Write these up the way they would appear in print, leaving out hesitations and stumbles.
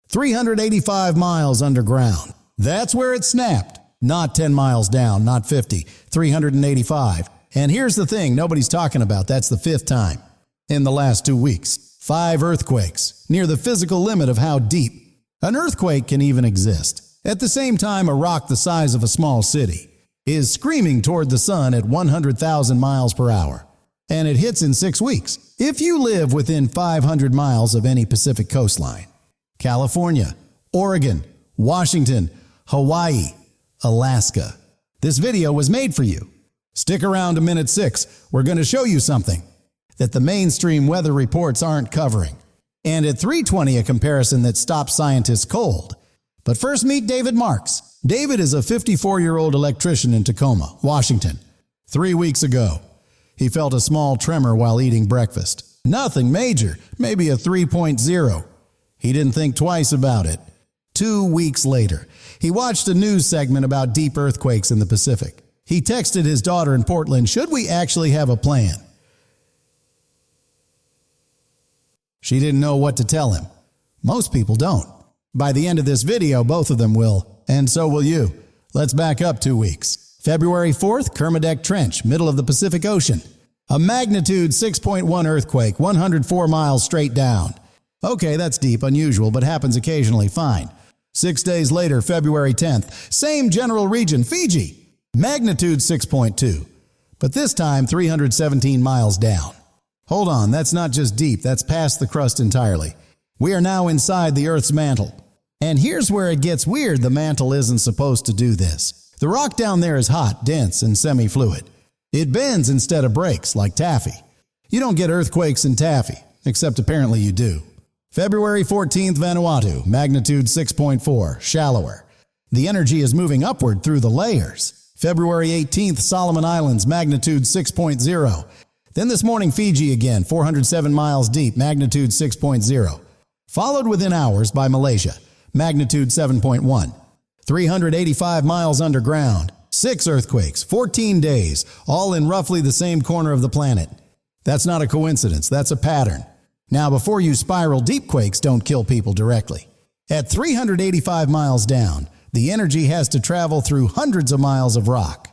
385 miles underground. That's where it snapped. Not 10 miles down, not 50, 385. And here's the thing nobody's talking about. That's the fifth time in the last 2 weeks. 5 earthquakes, near the physical limit of how deep an earthquake can even exist. At the same time, a rock the size of a small city is screaming toward the sun at 100,000 miles per hour. And it hits in 6 weeks. If you live within 500 miles of any Pacific coastline, California, Oregon, Washington, Hawaii, Alaska, this video was made for you. Stick around to minute 6. We're going to show you something that the mainstream weather reports aren't covering. And at 3:20, a comparison that stops scientists cold. But first, meet David Marks. David is a 54-year-old electrician in Tacoma, Washington. 3 weeks ago, he felt a small tremor while eating breakfast. Nothing major, maybe a 3.0. He didn't think twice about it. 2 weeks later, he watched a news segment about deep earthquakes in the Pacific. He texted his daughter in Portland, "Should we actually have a plan?" She didn't know what to tell him. Most people don't. By the end of this video, both of them will, and so will you. Let's back up 2 weeks. February 4th, Kermadec Trench, middle of the Pacific Ocean. A magnitude 6.1 earthquake, 104 miles straight down. Okay, that's deep, unusual, but happens occasionally, fine. 6 days later, February 10th, same general region, Fiji. Magnitude 6.2, but this time 317 miles down. Hold on, that's not just deep, that's past the crust entirely. We are now inside the Earth's mantle. And here's where it gets weird. The mantle isn't supposed to do this. The rock down there is hot, dense, and semi-fluid. It bends instead of breaks, like taffy. You don't get earthquakes in taffy, except apparently you do. February 14th, Vanuatu, magnitude 6.4, shallower. The energy is moving upward through the layers. February 18th, Solomon Islands, magnitude 6.0. Then this morning, Fiji again, 407 miles deep, magnitude 6.0. Followed within hours by Malaysia, magnitude 7.1. 385 miles underground, 6 earthquakes, 14 days, all in roughly the same corner of the planet. That's not a coincidence, that's a pattern. Now, before you spiral, deep quakes don't kill people directly. At 385 miles down, the energy has to travel through hundreds of miles of rock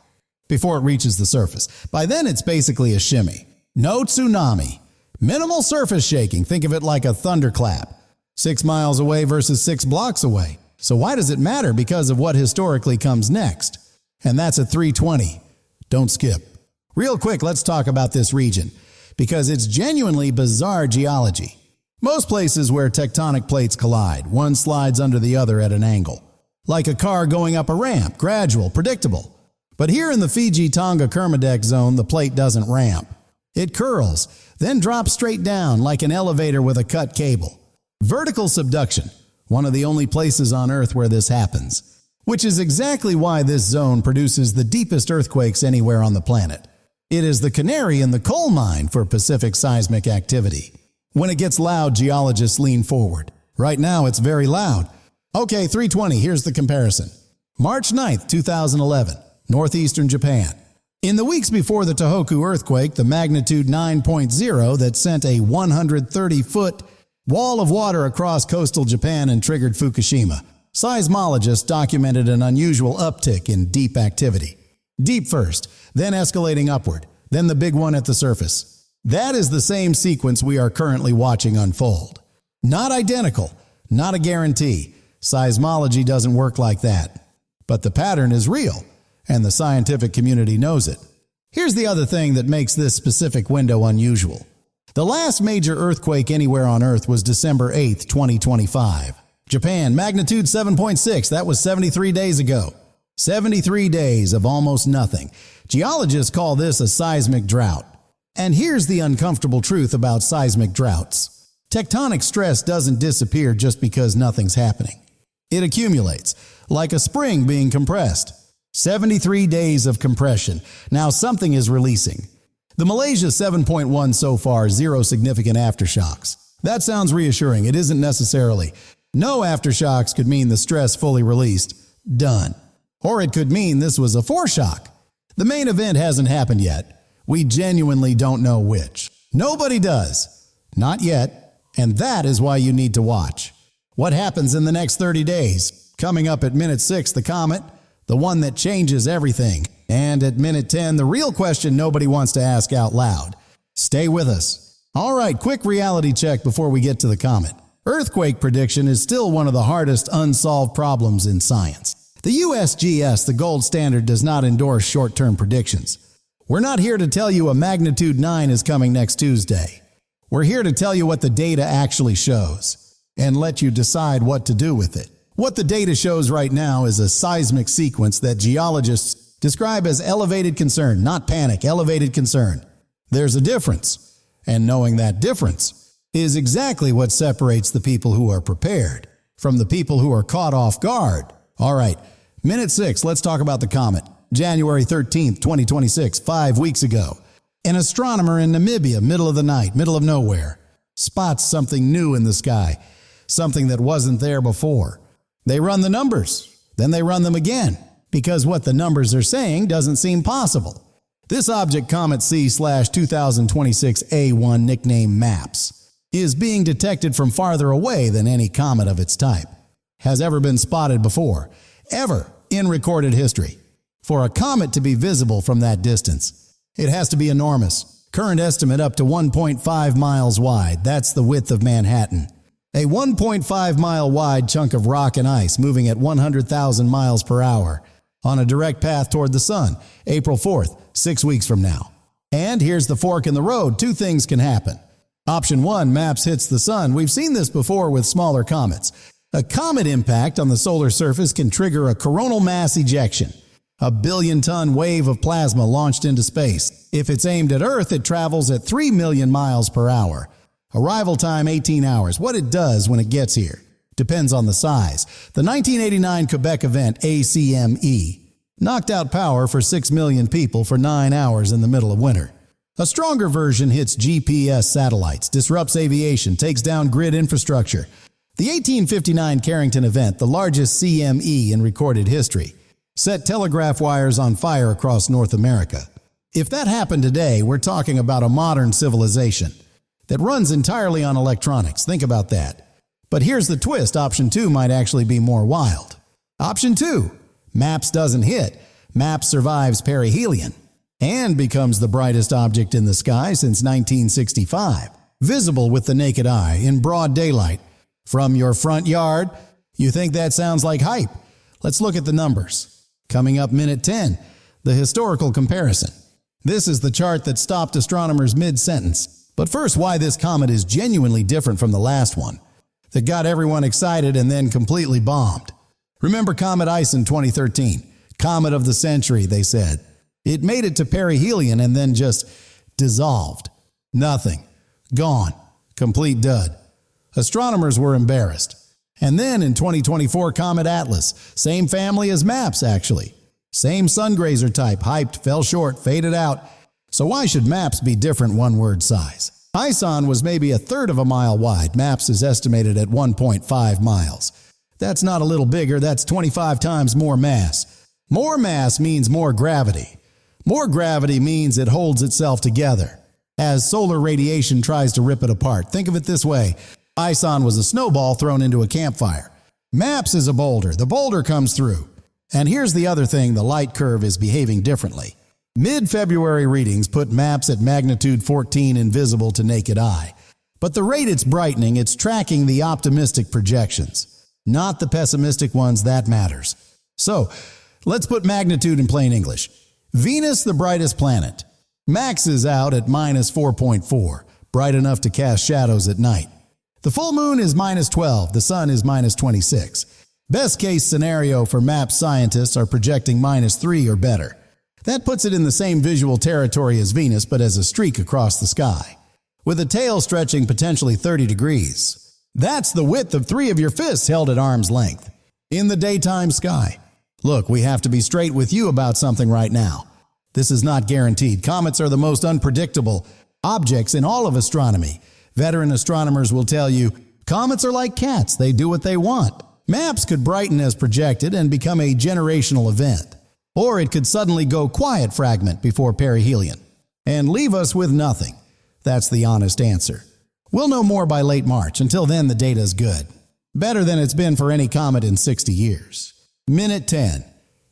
before it reaches the surface. By then, it's basically a shimmy. No tsunami. Minimal surface shaking, think of it like a thunderclap. 6 miles away versus 6 blocks away. So why does it matter? Because of what historically comes next. And that's at 3:20. Don't skip. Real quick, let's talk about this region, because it's genuinely bizarre geology. Most places where tectonic plates collide, one slides under the other at an angle. Like a car going up a ramp, gradual, predictable. But here in the Fiji-Tonga Kermadec zone, the plate doesn't ramp. It curls, then drops straight down like an elevator with a cut cable. Vertical subduction, one of the only places on Earth where this happens, which is exactly why this zone produces the deepest earthquakes anywhere on the planet. It is the canary in the coal mine for Pacific seismic activity. When it gets loud, geologists lean forward. Right now, it's very loud. Okay, 3:20, here's the comparison. March 9th, 2011, northeastern Japan. In the weeks before the Tohoku earthquake, the magnitude 9.0 that sent a 130-foot wall of water across coastal Japan and triggered Fukushima, seismologists documented an unusual uptick in deep activity. Deep first, then escalating upward, then the big one at the surface. That is the same sequence we are currently watching unfold. Not identical, not a guarantee. Seismology doesn't work like that. But the pattern is real, and the scientific community knows it. Here's the other thing that makes this specific window unusual. The last major earthquake anywhere on Earth was December 8th, 2025. Japan, magnitude 7.6, that was 73 days ago. 73 days of almost nothing. Geologists call this a seismic drought. And here's the uncomfortable truth about seismic droughts. Tectonic stress doesn't disappear just because nothing's happening. It accumulates, like a spring being compressed. 73 days of compression. Now something is releasing. The Malaysia 7.1 so far, 0 significant aftershocks. That sounds reassuring. It isn't necessarily. No aftershocks could mean the stress fully released. Done. Or it could mean this was a foreshock. The main event hasn't happened yet. We genuinely don't know which. Nobody does. Not yet. And that is why you need to watch. What happens in the next 30 days? Coming up at minute 6, the comet, the one that changes everything. And at minute 10, the real question nobody wants to ask out loud. Stay with us. All right, quick reality check before we get to the comet. Earthquake prediction is still one of the hardest unsolved problems in science. The USGS, the gold standard, does not endorse short-term predictions. We're not here to tell you a magnitude 9 is coming next Tuesday. We're here to tell you what the data actually shows and let you decide what to do with it. What the data shows right now is a seismic sequence that geologists describe as elevated concern, not panic, elevated concern. There's a difference, and knowing that difference is exactly what separates the people who are prepared from the people who are caught off guard. All right, minute 6, let's talk about the comet. January 13th, 2026, 5 weeks ago. An astronomer in Namibia, middle of the night, middle of nowhere, spots something new in the sky, something that wasn't there before. They run the numbers, then they run them again, because what the numbers are saying doesn't seem possible. This object, Comet C/2026A1, nicknamed MAPS, is being detected from farther away than any comet of its type has ever been spotted before, ever in recorded history. For a comet to be visible from that distance, it has to be enormous. Current estimate up to 1.5 miles wide. That's the width of Manhattan. A 1.5 mile wide chunk of rock and ice moving at 100,000 miles per hour on a direct path toward the sun, April 4th, 6 weeks from now. And here's the fork in the road. Two things can happen. Option 1, MAPS hits the sun. We've seen this before with smaller comets. A comet impact on the solar surface can trigger a coronal mass ejection, a billion-ton wave of plasma launched into space. If it's aimed at Earth, it travels at 3 million miles per hour. Arrival time 18 hours. What it does when it gets here depends on the size. The 1989 Quebec event, ACME, knocked out power for 6 million people for 9 hours in the middle of winter. A stronger version hits GPS satellites, disrupts aviation, takes down grid infrastructure. The 1859 Carrington event, the largest CME in recorded history, set telegraph wires on fire across North America. If that happened today, we're talking about a modern civilization that runs entirely on electronics. Think about that. But here's the twist. Option 2 might actually be more wild. Option 2, MAPS doesn't hit. MAPS survives perihelion and becomes the brightest object in the sky since 1965, visible with the naked eye in broad daylight. From your front yard, you think that sounds like hype. Let's look at the numbers. Coming up minute 10, the historical comparison. This is the chart that stopped astronomers mid-sentence. But first, why this comet is genuinely different from the last one that got everyone excited and then completely bombed. Remember Comet Ice in 2013? Comet of the century, they said. It made it to perihelion and then just dissolved. Nothing. Gone. Complete dud. Astronomers were embarrassed. And then in 2024, Comet Atlas. Same family as MAPS, actually. Same sungrazer type. Hyped, fell short, faded out. So why should MAPS be different one-word size? ISON was maybe a third of a mile wide. MAPS is estimated at 1.5 miles. That's not a little bigger. That's 25 times more mass. More mass means more gravity. More gravity means it holds itself together as solar radiation tries to rip it apart. Think of it this way. ISON was a snowball thrown into a campfire. MAPS is a boulder. The boulder comes through. And here's the other thing, the light curve is behaving differently. Mid-February readings put MAPS at magnitude 14 invisible to naked eye. But the rate it's brightening, it's tracking the optimistic projections, not the pessimistic ones. That matters. So, let's put magnitude in plain English. Venus, the brightest planet, maxes out at minus 4.4, bright enough to cast shadows at night. The full moon is minus 12, the sun is minus 26. Best case scenario for MAPS scientists are projecting minus 3 or better. That puts it in the same visual territory as Venus, but as a streak across the sky, with a tail stretching potentially 30 degrees. That's the width of 3 of your fists held at arm's length in the daytime sky. Look, we have to be straight with you about something right now. This is not guaranteed. Comets are the most unpredictable objects in all of astronomy. Veteran astronomers will tell you, comets are like cats. They do what they want. MAPS could brighten as projected and become a generational event. Or it could suddenly go quiet fragment before perihelion and leave us with nothing. That's the honest answer. We'll know more by late March. Until then, the data is good. Better than it's been for any comet in 60 years. Minute 10.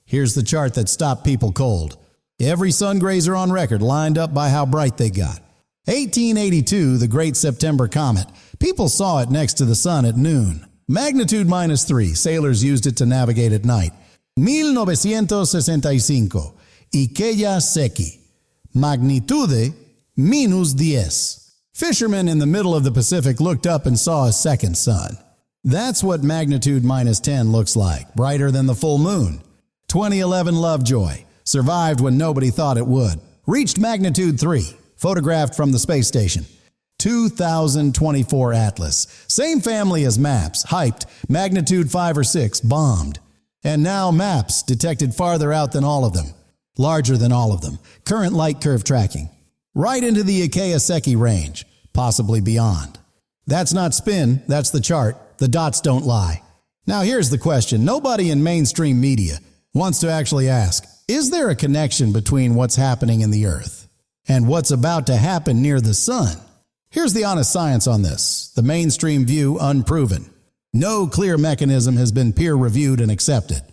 Here's the chart that stopped people cold. Every sun grazer on record lined up by how bright they got. 1882, the Great September Comet. People saw it next to the sun at noon. Magnitude -3. Sailors used it to navigate at night. 1965. Ikea Seki. Magnitude -10. Fishermen in the middle of the Pacific looked up and saw a second sun. That's what magnitude -10 looks like, brighter than the full moon. 2011 Lovejoy. Survived when nobody thought it would. Reached magnitude 3. Photographed from the space station. 2024 Atlas. Same family as MAPS. Hyped. Magnitude 5 or 6. Bombed. And now MAPS. Detected farther out than all of them. Larger than all of them. Current light curve tracking. Right into the Ikea Seki range. Possibly beyond. That's not spin. That's the chart. The dots don't lie. Now here's the question nobody in mainstream media wants to actually ask. Is there a connection between what's happening in the Earth and what's about to happen near the sun? Here's the honest science on this. The mainstream view unproven. No clear mechanism has been peer-reviewed and accepted.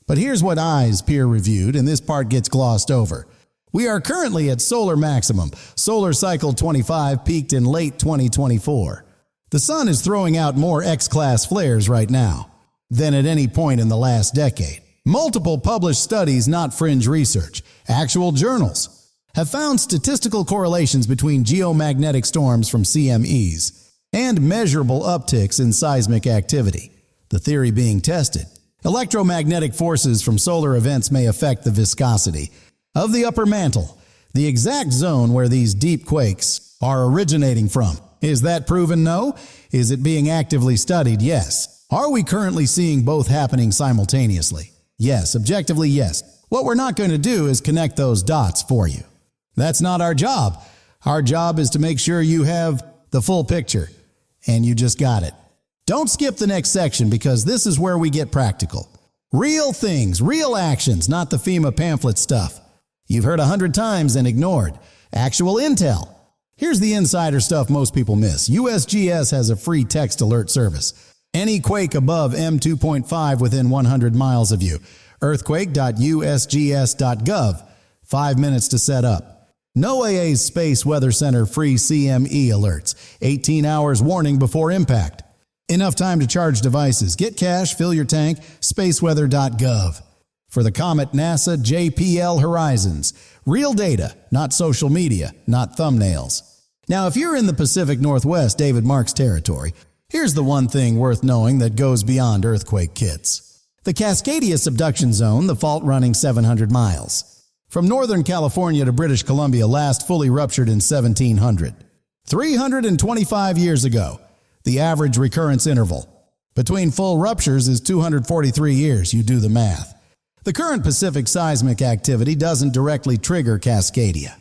But here's what ICE peer-reviewed, and this part gets glossed over. We are currently at solar maximum. Solar cycle 25 peaked in late 2024. The sun is throwing out more X-class flares right now than at any point in the last decade. Multiple published studies, not fringe research, actual journals, have found statistical correlations between geomagnetic storms from CMEs and measurable upticks in seismic activity. The theory being tested. Electromagnetic forces from solar events may affect the viscosity of the upper mantle, the exact zone where these deep quakes are originating from. Is that proven? No. Is it being actively studied? Yes. Are we currently seeing both happening simultaneously? Yes. Objectively, yes. What we're not going to do is connect those dots for you. That's not our job. Our job is to make sure you have the full picture, and you just got it. Don't skip the next section because this is where we get practical. Real things, real actions, not the FEMA pamphlet stuff you've heard 100 times and ignored. Actual intel. Here's the insider stuff most people miss. USGS has a free text alert service. Any quake above M2.5 within 100 miles of you. Earthquake.usgs.gov. 5 minutes to set up. NOAA's Space Weather Center free CME alerts. 18 hours warning before impact. Enough time to charge devices. Get cash, fill your tank. Spaceweather.gov. For the Comet, NASA, JPL Horizons. Real data, not social media, not thumbnails. Now, if you're in the Pacific Northwest, David Marks territory, here's the one thing worth knowing that goes beyond earthquake kits. The Cascadia subduction zone, the fault running 700 miles. From Northern California to British Columbia last fully ruptured in 1700. 325 years ago, the average recurrence interval between full ruptures is 243 years. You do the math. The current Pacific seismic activity doesn't directly trigger Cascadia,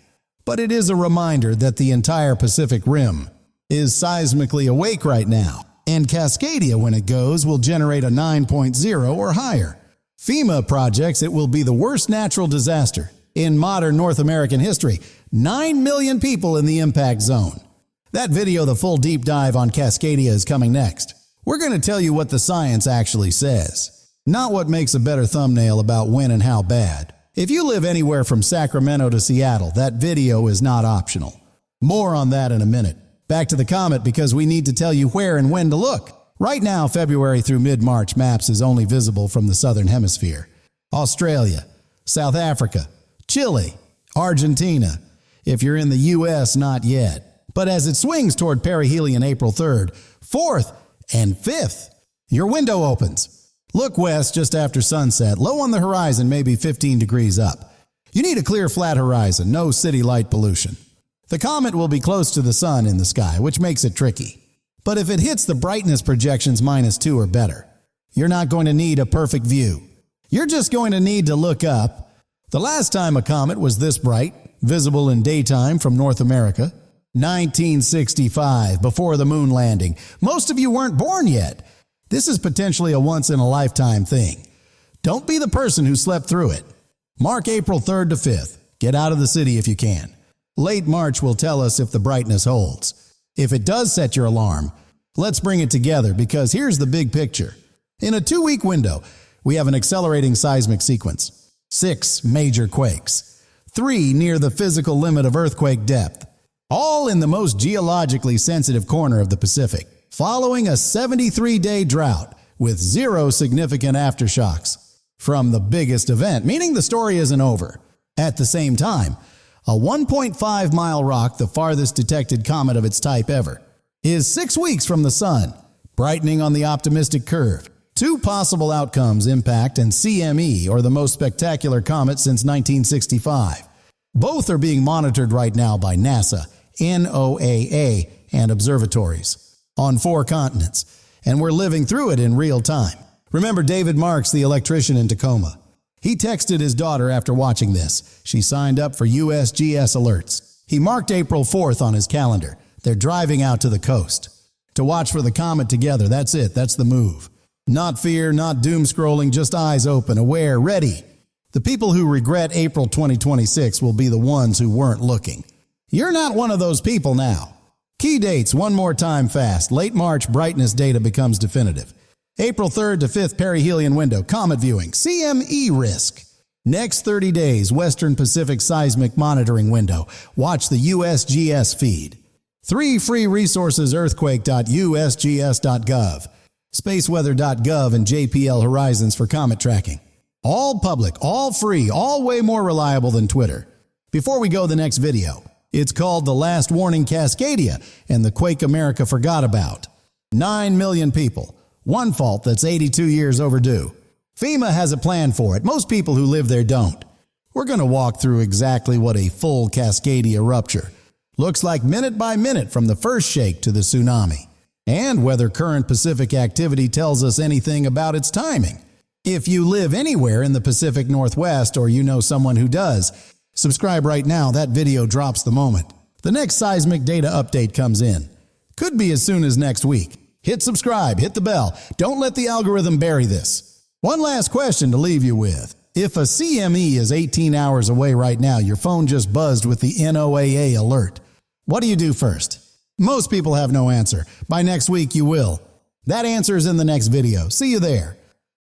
but it is a reminder that the entire Pacific Rim is seismically awake right now, and Cascadia, when it goes, will generate a 9.0 or higher. FEMA projects it will be the worst natural disaster in modern North American history. 9 million people in the impact zone. That video, the full deep dive on Cascadia, is coming next. We're going to tell you what the science actually says, not what makes a better thumbnail about when and how bad. If you live anywhere from Sacramento to Seattle, that video is not optional. More on that in a minute. Back to the comet because we need to tell you where and when to look. Right now, February through mid-March, MAPS is only visible from the southern hemisphere. Australia, South Africa, Chile, Argentina. If you're in the U.S., not yet. But as it swings toward perihelion April 3rd, 4th, and 5th, your window opens. Look west just after sunset, low on the horizon, maybe 15 degrees up. You need a clear flat horizon, no city light pollution. The comet will be close to the sun in the sky, which makes it tricky. But if it hits the brightness projections -2 or better, you're not going to need a perfect view. You're just going to need to look up. The last time a comet was this bright, visible in daytime from North America, 1965, before the moon landing. Most of you weren't born yet. This is potentially a once-in-a-lifetime thing. Don't be the person who slept through it. Mark April 3rd to 5th. Get out of the city if you can. Late March will tell us if the brightness holds. If it does set your alarm, Let's bring it together because here's the big picture. In a 2-week window, we have an accelerating seismic sequence, 6 major quakes, 3 near the physical limit of earthquake depth, all in the most geologically sensitive corner of the Pacific, following a 73-day drought with 0 significant aftershocks from the biggest event, meaning the story isn't over. At the same time, a 1.5-mile rock, the farthest detected comet of its type ever, is 6 weeks from the sun, brightening on the optimistic curve. 2 possible outcomes: impact and CME, or the most spectacular comet since 1965. Both are being monitored right now by NASA, NOAA, and observatories on 4 continents, and we're living through it in real time. Remember David Marks, the electrician in Tacoma? He texted his daughter after watching this. She signed up for USGS alerts. He marked April 4th on his calendar. They're driving out to the coast to watch for the comet together. That's it. That's the move. Not fear, not doom scrolling, just eyes open, aware, ready. The people who regret April 2026 will be the ones who weren't looking. You're not one of those people now. Key dates one more time fast. Late March brightness data becomes definitive. April 3rd to 5th perihelion window, comet viewing, CME risk. Next 30 days, Western Pacific seismic monitoring window. Watch the USGS feed. 3 free resources: earthquake.usgs.gov, spaceweather.gov, and JPL Horizons for comet tracking. All public, all free, all way more reliable than Twitter. Before we go, the next video. It's called The Last Warning Cascadia and the Quake America Forgot About. 9 million people. One fault that's 82 years overdue. FEMA has a plan for it. Most people who live there don't. We're going to walk through exactly what a full Cascadia rupture looks like minute by minute from the first shake to the tsunami, and whether current Pacific activity tells us anything about its timing. If you live anywhere in the Pacific Northwest or you know someone who does, subscribe right now. That video drops the moment the next seismic data update comes in. Could be as soon as next week. Hit subscribe, hit the bell. Don't let the algorithm bury this. One last question to leave you with. If a CME is 18 hours away right now, your phone just buzzed with the NOAA alert. What do you do first? Most people have no answer. By next week, you will. That answer is in the next video. See you there.